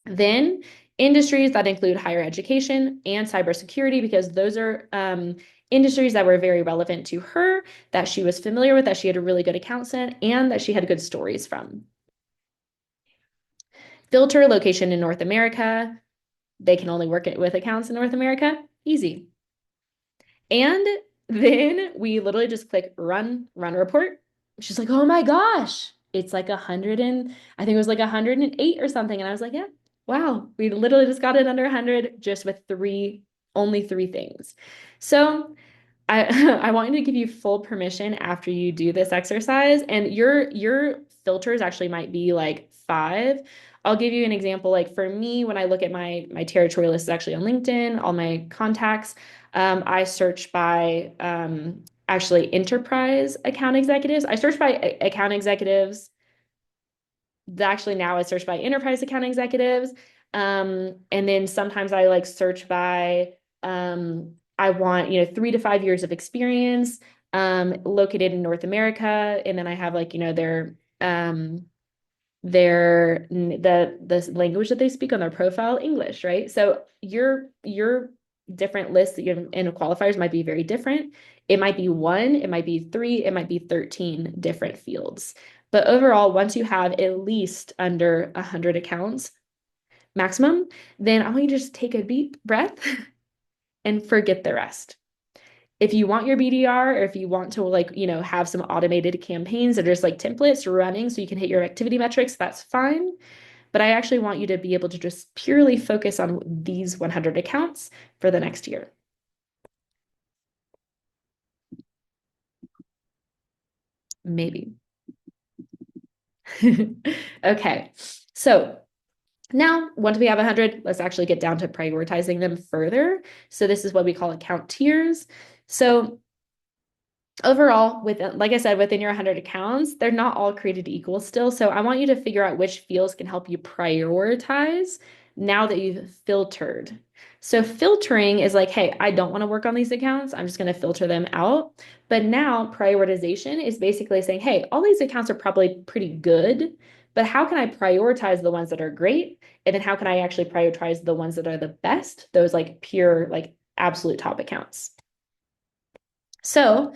Then industries that include higher education and cybersecurity, because those are industries that were very relevant to her, that she was familiar with, that she had a really good account in, and that she had good stories from. Filter location in North America. They can only work with accounts in North America. Easy. And then we literally just click run report. She's like, oh my gosh, it's 100 and I think it was 108 or something. And I was like, yeah, wow, we literally just got it under 100 just with only 3 things. So I I want to give you full permission after you do this exercise, and your filters actually might be 5. I'll give you an example. For me, when I look at my territory list, actually on LinkedIn, all my contacts, I search by actually enterprise account executives. I search by account executives. Actually, now I search by enterprise account executives. And then sometimes I like search by I want, 3 to 5 years of experience, located in North America. And then I have like, the language that they speak on their profile, English, right? So your different lists that you have in qualifiers might be very different. It might be one, it might be three, it might be 13 different fields. But overall, once you have at least under 100 accounts maximum, then I want you to just take a deep breath and forget the rest. If you want your BDR, or if you want to like, have some automated campaigns that are just like templates running so you can hit your activity metrics, that's fine. But I actually want you to be able to just purely focus on these 100 accounts for the next year. Maybe. Okay. So now, once we have 100, let's actually get down to prioritizing them further. So this is what we call account tiers. So overall, like I said, within your 100 accounts, they're not all created equal still. So I want you to figure out which fields can help you prioritize now that you've filtered. So filtering is like, hey, I don't want to work on these accounts. I'm just going to filter them out. But now prioritization is basically saying, hey, all these accounts are probably pretty good, but how can I prioritize the ones that are great? And then how can I actually prioritize the ones that are the best? Those like pure, like absolute top accounts. So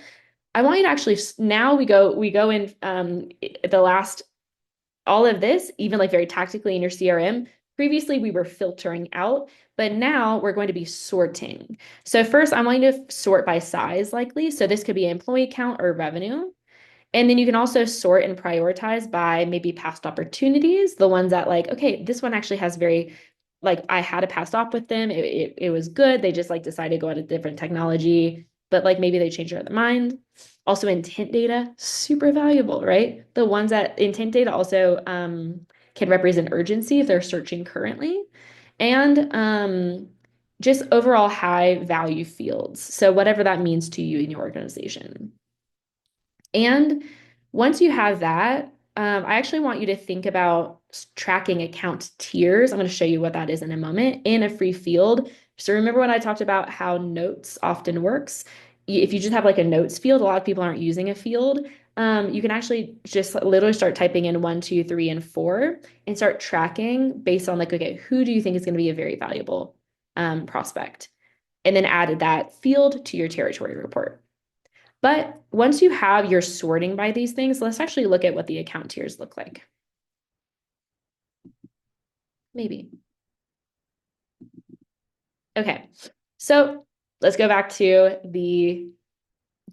I want you to actually now we go in the last all of this, even like very tactically in your CRM. Previously, we were filtering out, but now we're going to be sorting. So first, I'm going to sort by size likely. So this could be employee count or revenue. And then you can also sort and prioritize by maybe past opportunities, the ones that like, okay, this one actually has very, like I had a past op with them. It was good. They just like decided to go at a different technology, but like maybe they changed their mind. Also intent data, super valuable, right? The ones that intent data also can represent urgency if they're searching currently. And just overall high value fields. So whatever that means to you in your organization. And once you have that, I actually want you to think about tracking account tiers. I'm going to show you what that is in a moment in a free field. So remember when I talked about how notes often works? If you just have like a notes field, a lot of people aren't using a field. You can actually just literally start typing in 1, 2, 3, and 4 and start tracking based on like, okay, who do you think is going to be a very valuable prospect? And then add that field to your territory report. But once you have your sorting by these things, let's actually look at what the account tiers look like. Maybe. Okay. So let's go back to the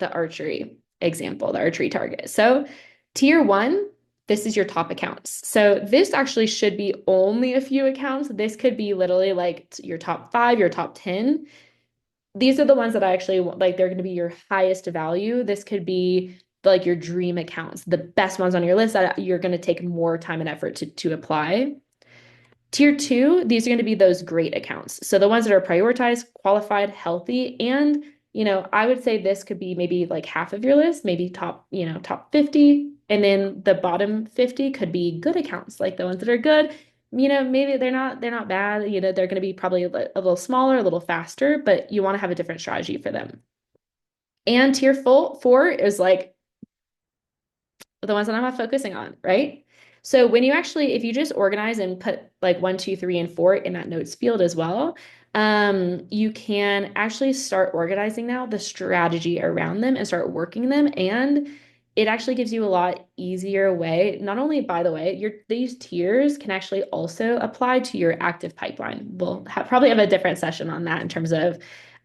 archery example, the archery target. So tier 1, this is your top accounts. So this actually should be only a few accounts. This could be literally like your top 5, your top 10. These are the ones that I actually like, they're going to be your highest value. This could be like your dream accounts, the best ones on your list that you're going to take more time and effort to apply. Tier 2, these are going to be those great accounts. So the ones that are prioritized, qualified, healthy, and I would say this could be maybe like half of your list, maybe top 50. And then the bottom 50 could be good accounts, like the ones that are good. Maybe they're not bad. They're going to be probably a little smaller, a little faster, but you want to have a different strategy for them. And tier 4 is like the ones that I'm not focusing on, right? So when you actually, if you just organize and put like 1, 2, 3, and 4 in that notes field as well, you can actually start organizing now the strategy around them and start working them. And it actually gives you a lot easier way. Not only, by the way, these tiers can actually also apply to your active pipeline. We'll probably have a different session on that in terms of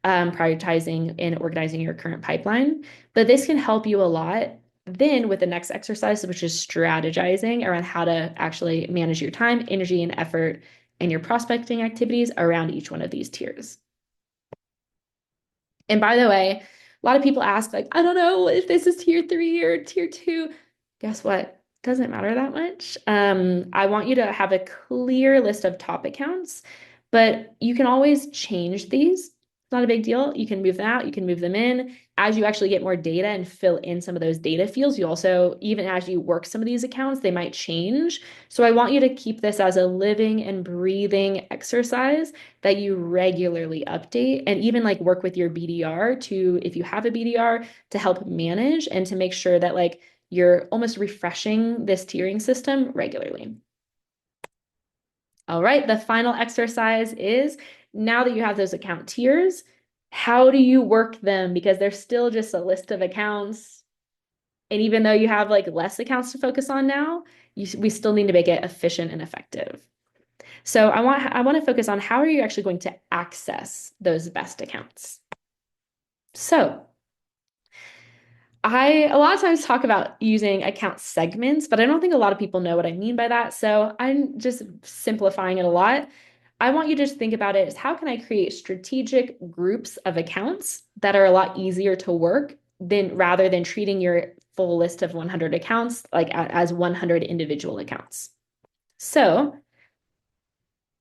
prioritizing and organizing your current pipeline. But this can help you a lot then with the next exercise, which is strategizing around how to actually manage your time, energy, and effort and your prospecting activities around each one of these tiers. And by the way, a lot of people ask, like, I don't know if this is tier 3 or tier 2. Guess what? Doesn't matter that much. I want you to have a clear list of top accounts, but you can always change these. It's not a big deal. You can move them out, you can move them in. As you actually get more data and fill in some of those data fields, you also, even as you work some of these accounts, they might change. So I want you to keep this as a living and breathing exercise that you regularly update and even like work with your BDR to, if you have a BDR, to help manage and to make sure that like you're almost refreshing this tiering system regularly. All right, the final exercise is now that you have those account tiers, how do you work them? Because they're still just a list of accounts. And even though you have like less accounts to focus on now, we still need to make it efficient and effective. So I want to focus on how are you actually going to access those best accounts? So I a lot of times talk about using account segments, but I don't think a lot of people know what I mean by that. So I'm just simplifying it a lot. I want you to just think about it as how can I create strategic groups of accounts that are a lot easier to work than rather than treating your full list of 100 accounts like as 100 individual accounts. So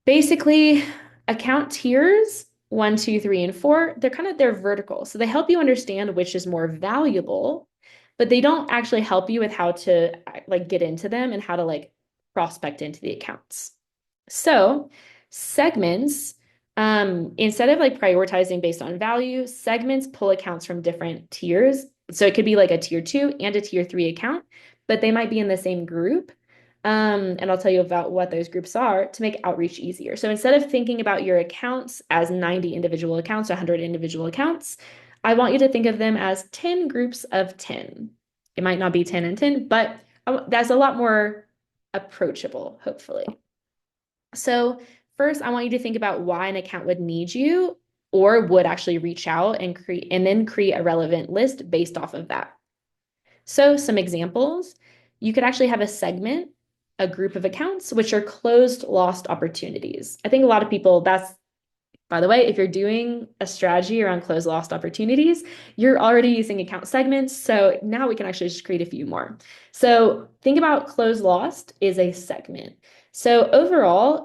basically, account tiers, one, two, three, and four, they're vertical. So they help you understand which is more valuable, but they don't actually help you with how to like get into them and how to like prospect into the accounts. So segments, instead of like prioritizing based on value, segments pull accounts from different tiers. So it could be like a tier two and a tier three account, but they might be in the same group. And I'll tell you about what those groups are to make outreach easier. So instead of thinking about your accounts as 90 individual accounts, 100 individual accounts, I want you to think of them as 10 groups of 10. It might not be 10 and 10, but that's a lot more approachable, hopefully. So first, I want you to think about why an account would need you or would actually reach out and then create a relevant list based off of that. So some examples, you could actually have a segment, a group of accounts, which are closed lost opportunities. I think a lot of people, that's by the way, if you're doing a strategy around close lost opportunities, you're already using account segments. So now we can actually just create a few more. So think about close lost is a segment. So overall,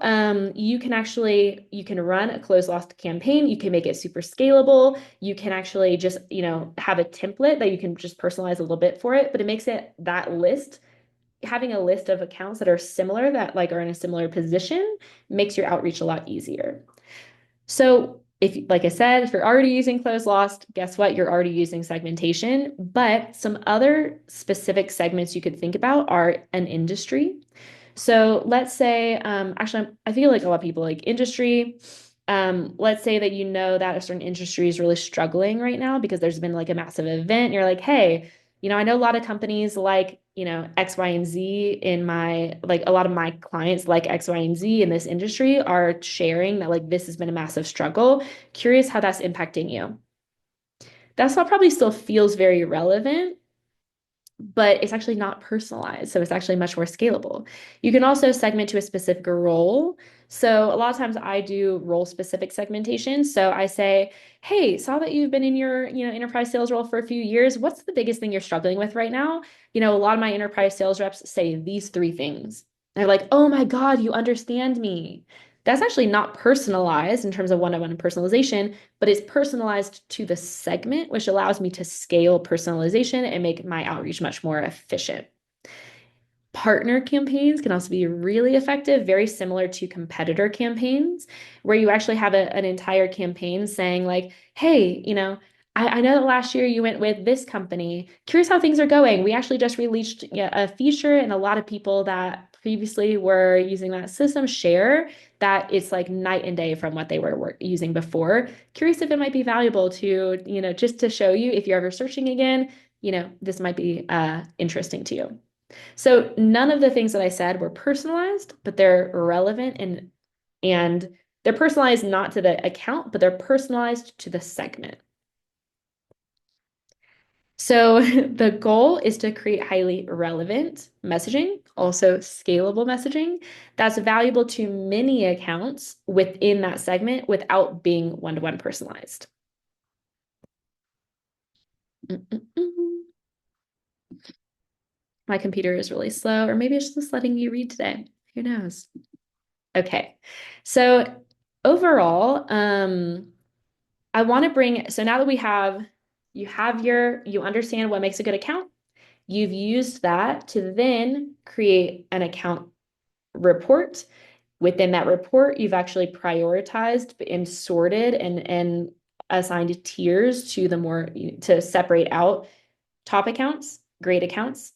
you can run a close lost campaign. You can make it super scalable. You can actually just, have a template that you can just personalize a little bit for it, but it makes it that list having a list of accounts that are similar that like are in a similar position makes your outreach a lot easier. So if, like I said, if you're already using close lost, guess what? You're already using segmentation. But some other specific segments you could think about are an industry. So let's say, actually, I feel like a lot of people like industry. Let's say that you know that a certain industry is really struggling right now because there's been like a massive event. And you're like, hey, I know a lot of companies like, X, Y, and Z in like a lot of my clients like X, Y, and Z in this industry are sharing that like this has been a massive struggle. Curious how that's impacting you. That's what probably still feels very relevant, but it's actually not personalized. So it's actually much more scalable. You can also segment to a specific role. So a lot of times I do role specific segmentation. So I say, hey, saw that you've been in your, enterprise sales role for a few years. What's the biggest thing you're struggling with right now? A lot of my enterprise sales reps say these three things. They're like, oh my God, you understand me. That's actually not personalized in terms of one-on-one personalization, but it's personalized to the segment, which allows me to scale personalization and make my outreach much more efficient. Partner campaigns can also be really effective, very similar to competitor campaigns, where you actually have an entire campaign saying, like, hey, I know that last year you went with this company. Curious how things are going. We actually just released a feature, and a lot of people that previously were using that system share that it's like night and day from what they were using before. Curious if it might be valuable to, just to show you if you're ever searching again, this might be interesting to you. So none of the things that I said were personalized, but they're relevant and they're personalized not to the account, but they're personalized to the segment. So the goal is to create highly relevant messaging, also scalable messaging that's valuable to many accounts within that segment without being one-to-one personalized. Mm-mm-mm. My computer is really slow, or maybe it's just letting you read today. Who knows? Okay. So overall, I want to bring, so now that you understand what makes a good account, you've used that to then create an account report. Within that report, you've actually prioritized and sorted and assigned tiers to the more to separate out top accounts, great accounts,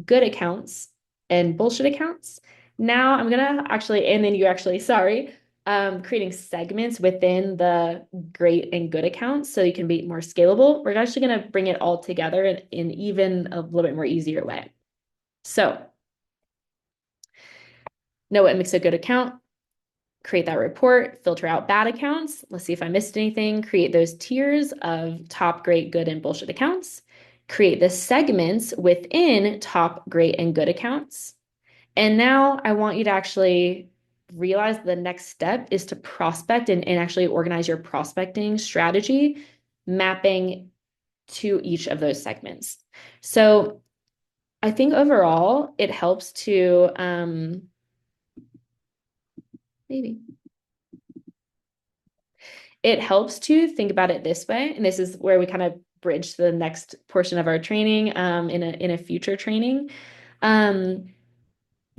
good accounts, and bullshit accounts. Now I'm gonna actually, and then you actually, sorry, creating segments within the great and good accounts so you can be more scalable. We're actually gonna bring it all together in even a little bit more easier way. So know what makes a good account, create that report, filter out bad accounts. Let's see if I missed anything. Create those tiers of top, great, good, and bullshit accounts. Create the segments within top, great, and good accounts. And now I want you to actually realize the next step is to prospect and actually organize your prospecting strategy, mapping to each of those segments. So I think overall it helps to maybe it helps to think about it this way. And this is where we kind of bridge to the next portion of our training in a future training. Um,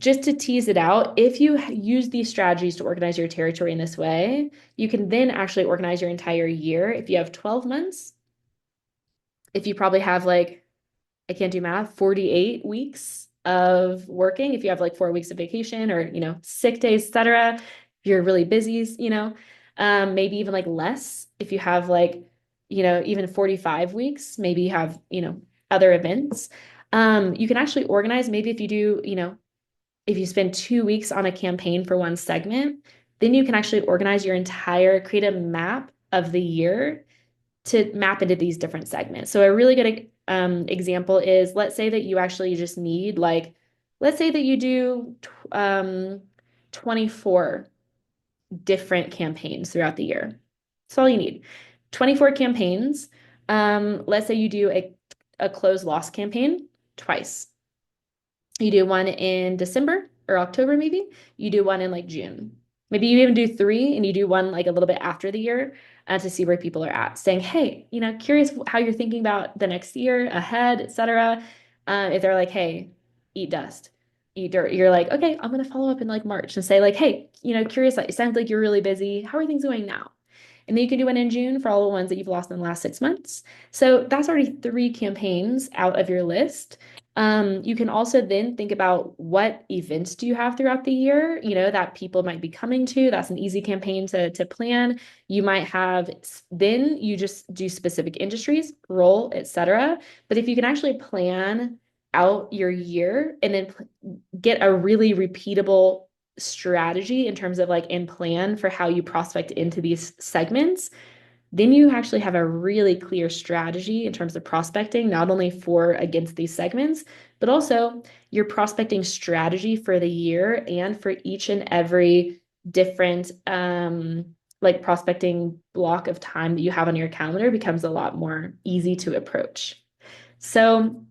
just to tease it out, if you use these strategies to organize your territory in this way, you can then actually organize your entire year. If you have 12 months, if you probably have like, I can't do math, 48 weeks of working, if you have like 4 weeks of vacation or, sick days, etc., if you're really busy, maybe even like less if you have like, even 45 weeks, maybe you have, other events. You can actually organize, maybe if you do, if you spend 2 weeks on a campaign for one segment, then you can actually organize your entire, create a map of the year to map into these different segments. So a really good example is, let's say that you actually just need like, let's say that you do 24 different campaigns throughout the year. That's all you need. 24 campaigns. Let's say you do a close loss campaign twice. You do one in December or October, maybe. You do one in like June. Maybe you even do three and you do one like a little bit after the year to see where people are at, saying, hey, curious how you're thinking about the next year ahead, etc. If they're like, hey, eat dust, eat dirt, you're like, okay, I'm gonna follow up in like March and say, like, hey, curious, it sounds like you're really busy. How are things going now? And then you can do one in June for all the ones that you've lost in the last 6 months. So that's already 3 campaigns out of your list. You can also then think about what events do you have throughout the year, that people might be coming to. That's an easy campaign to plan. You might have, then you just do specific industries, role, etc. But if you can actually plan out your year and then get a really repeatable strategy in terms of like in plan for how you prospect into these segments, then you actually have a really clear strategy in terms of prospecting, not only for against these segments, but also your prospecting strategy for the year and for each and every different like prospecting block of time that you have on your calendar becomes a lot more easy to approach. So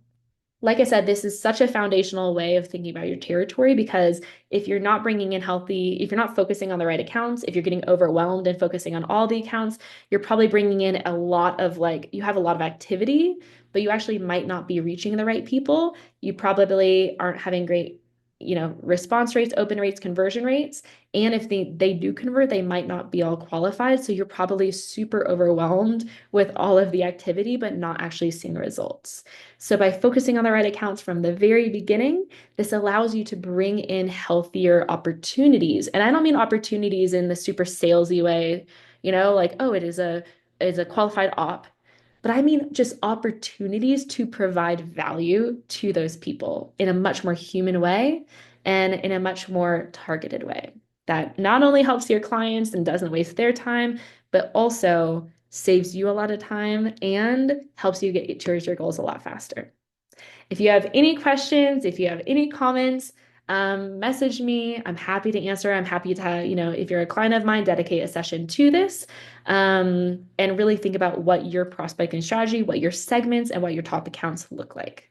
like I said, this is such a foundational way of thinking about your territory, because if you're not bringing in healthy, if you're not focusing on the right accounts, if you're getting overwhelmed and focusing on all the accounts, you're probably bringing in a lot of like, you have a lot of activity, but you actually might not be reaching the right people. You probably aren't having great, response rates, open rates, conversion rates. And if they do convert, they might not be all qualified. So you're probably super overwhelmed with all of the activity, but not actually seeing results. So by focusing on the right accounts from the very beginning, this allows you to bring in healthier opportunities. And I don't mean opportunities in the super salesy way, like, oh, it is a qualified op. But I mean just opportunities to provide value to those people in a much more human way and in a much more targeted way that not only helps your clients and doesn't waste their time, but also saves you a lot of time and helps you get towards your goals a lot faster. If you have any questions, if you have any comments, message me. I'm happy to answer. I'm happy to, if you're a client of mine, dedicate a session to this and really think about what your prospecting strategy, what your segments, and what your top accounts look like.